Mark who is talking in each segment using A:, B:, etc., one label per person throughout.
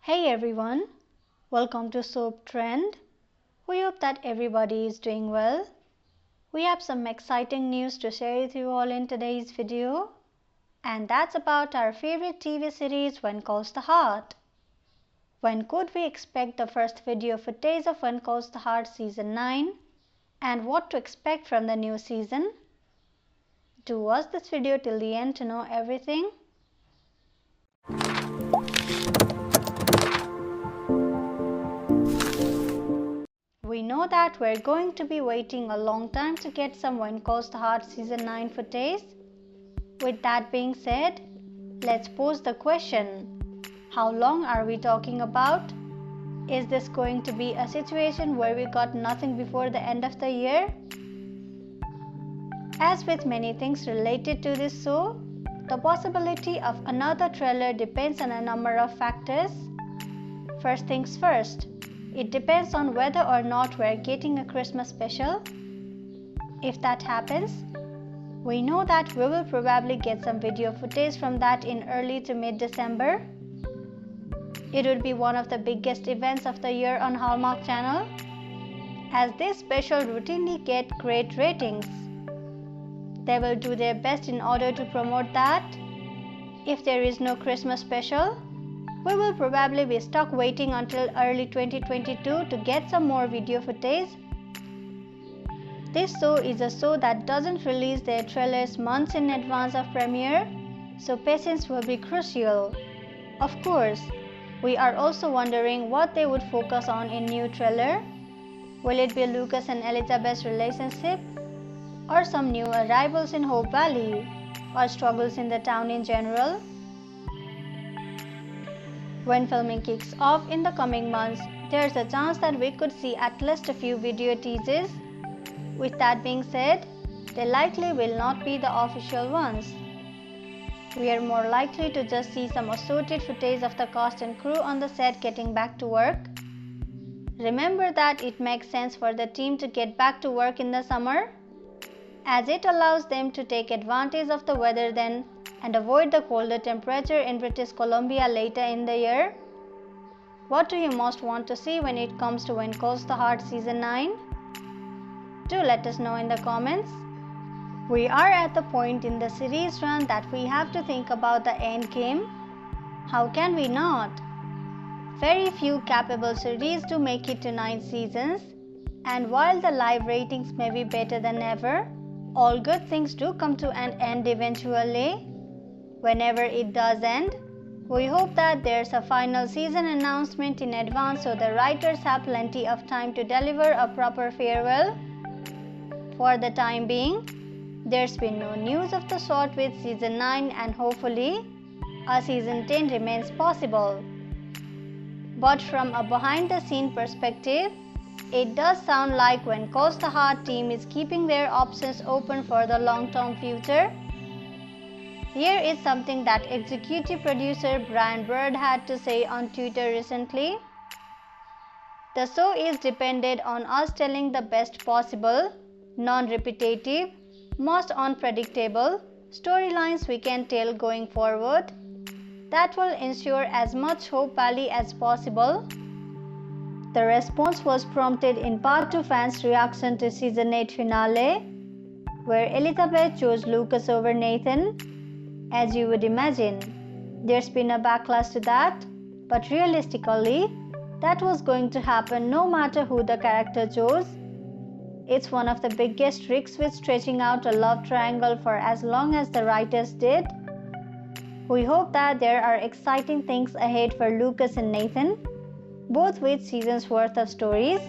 A: Hey everyone, welcome to Soap Trend. We hope that everybody is doing well. We have some exciting news to share with you all in today's video, and that's about our favorite TV series When Calls the Heart. When could we expect the first video footage of When Calls the Heart Season 9 and what to expect from the new season? Do watch this video till the end to know everything. We know that we're going to be waiting a long time to get some When Calls the Heart Season 9 footage. With that being said, let's pose the question, how long are we talking about? Is this going to be a situation where we got nothing before the end of the year? As with many things related to this show, the possibility of another trailer depends on a number of factors. First things first, it depends on whether or not we're getting a Christmas special. If that happens, we know that we will probably get some video footage from that in early to mid-December. It would be one of the biggest events of the year on Hallmark Channel, as this special routinely get great ratings. They will do their best in order to promote that. If there is no Christmas special, we will probably be stuck waiting until early 2022 to get some more video footage. This show is a show that doesn't release their trailers months in advance of premiere, so patience will be crucial. Of course, we are also wondering what they would focus on in new trailer. Will it be Lucas and Elizabeth's relationship, or some new arrivals in Hope Valley, or struggles in the town in general? When filming kicks off in the coming months, there's a chance that we could see at least a few video teases. With that being said, they likely will not be the official ones. We are more likely to just see some assorted footage of the cast and crew on the set getting back to work. Remember that it makes sense for the team to get back to work in the summer, as it allows them to take advantage of the weather then and avoid the colder temperature in British Columbia later in the year. What do you most want to see when it comes to When Calls the Heart Season 9? Do let us know in the comments. We are at the point in the series run that we have to think about the end game. How can we not? Very few capable series do make it to 9 seasons, and while the live ratings may be better than ever, all good things do come to an end eventually. Whenever it does end, we hope that there's a final season announcement in advance so the writers have plenty of time to deliver a proper farewell. For the time being, there's been no news of the sort with Season 9, and hopefully, a Season 10 remains possible. But from a behind-the-scene perspective, it does sound like When Calls the Heart team is keeping their options open for the long-term future. Here is something that executive producer Brian Bird had to say on Twitter recently. The show is dependent on us telling the best possible, non-repetitive, most unpredictable storylines we can tell going forward. That will ensure as much Hope Valley as possible. The response was prompted in part to fans' reaction to Season 8 finale, where Elizabeth chose Lucas over Nathan. As you would imagine, there's been a backlash to that, but realistically, that was going to happen no matter who the character chose. It's one of the biggest risks with stretching out a love triangle for as long as the writers did. We hope that there are exciting things ahead for Lucas and Nathan, both with seasons worth of stories.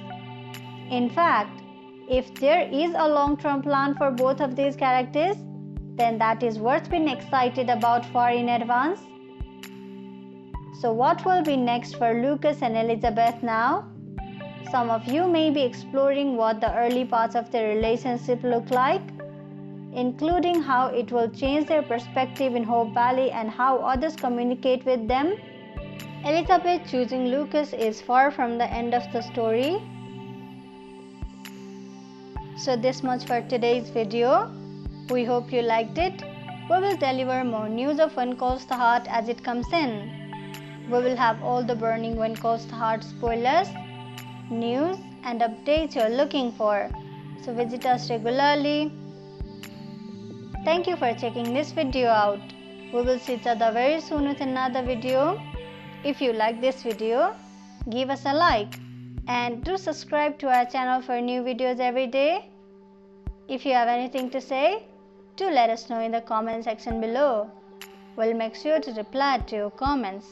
A: In fact, if there is a long-term plan for both of these characters, then that is worth being excited about far in advance. So what will be next for Lucas and Elizabeth now? Some of you may be exploring what the early parts of their relationship look like, including how it will change their perspective in Hope Valley and how others communicate with them. Elizabeth choosing Lucas is far from the end of the story. So this much for today's video. We hope you liked it. We will deliver more news of When Calls the Heart as it comes in. We will have all the Burning Wind Coast Heart spoilers, news and updates you're looking for. So visit us regularly. Thank you for checking this video out. We will see each other very soon with another video. If you like this video, give us a like and do subscribe to our channel for new videos every day. If you have anything to say, do let us know in the comment section below. We'll make sure to reply to your comments.